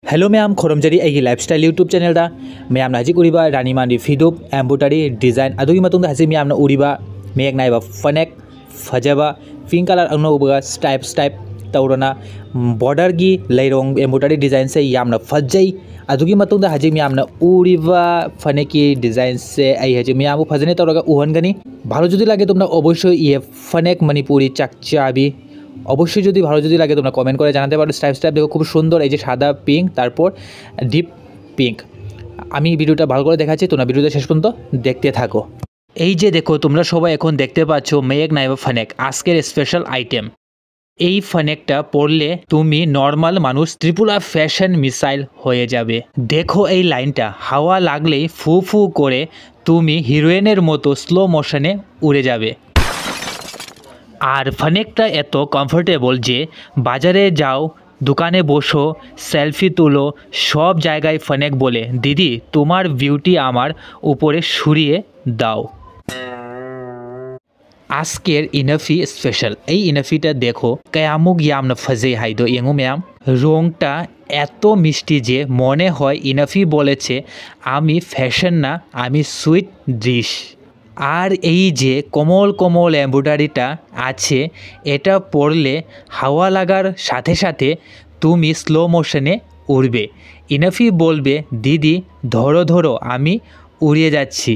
Hello ma'am खोरमजरी अगी lifestyle YouTube channel दा मैम हजिक उरीबा रानीमानी फिदुप एम्ब्रॉयडरी डिजाइन अदुगी मतुंग हजिक मैम उरीबा मेक नाइबा फनेक फजबा पिंक कलर अनोबा स्टाइप तौरना बॉर्डर की लेरोंग एम्ब्रॉयडरी डिजाइन से यामना फजई अदुगी मतुंग हजिक मैम उरीबा फनेक की डिजाइन से हजिक मैम फजने तौरगा उहनगनी भालो जुदी लागे तुमना अवश्य ये फनेक मणिपुरी चाकचाबी অবশ্যই যদি ভালো যদি লাগে তোমরা কমেন্ট করে জানাতে পারো। স্টাইপ দেখো খুব সুন্দর, এই যে সাদা পিঙ্ক তারপর ডিপ পিঙ্ক। আমি ভিডিওটা ভালো করে দেখাচ্ছি, তোমরা ভিডিওটা শেষ পর্যন্ত দেখতে থাকো। এই যে দেখো তোমরা সবাই এখন দেখতে পাচ্ছ মেক নাইবা ফানেক আজকের স্পেশাল আইটেম। এই ফানেকটা পরলে তুমি নর্মাল মানুষ ত্রিপুরা ফ্যাশন মিসাইল হয়ে যাবে। দেখো এই লাইনটা, হাওয়া লাগলেই ফু ফু করে তুমি হিরোইনের মতো স্লো মোশনে উড়ে যাবে। আর ফানেকটা এত কমফোর্টেবল যে বাজারে যাও, দোকানে বসো, সেলফি তুলো, সব জায়গায় ফানেক বলে দিদি তোমার বিউটি আমার উপরে সরিয়ে দাও। আজকের ইনাফি স্পেশাল এই ইনাফিটা দেখো কয়ামুক ইয়ামনা ফাজে হাইদো ইয়েঙ্গু ম্যাম। রংটা এত মিষ্টি যে মনে হয় ইনাফি বলেছে আমি ফ্যাশন না, আমি সুইট ডিশ। আর এই যে কোমল কোমল এমব্রয়ডারিটা আছে, এটা পরলে হাওয়া লাগার সাথে সাথে তুমি স্লো মোশনে উড়বে। ইনাফি বলবে দিদি ধরো ধরো আমি উড়িয়ে যাচ্ছি।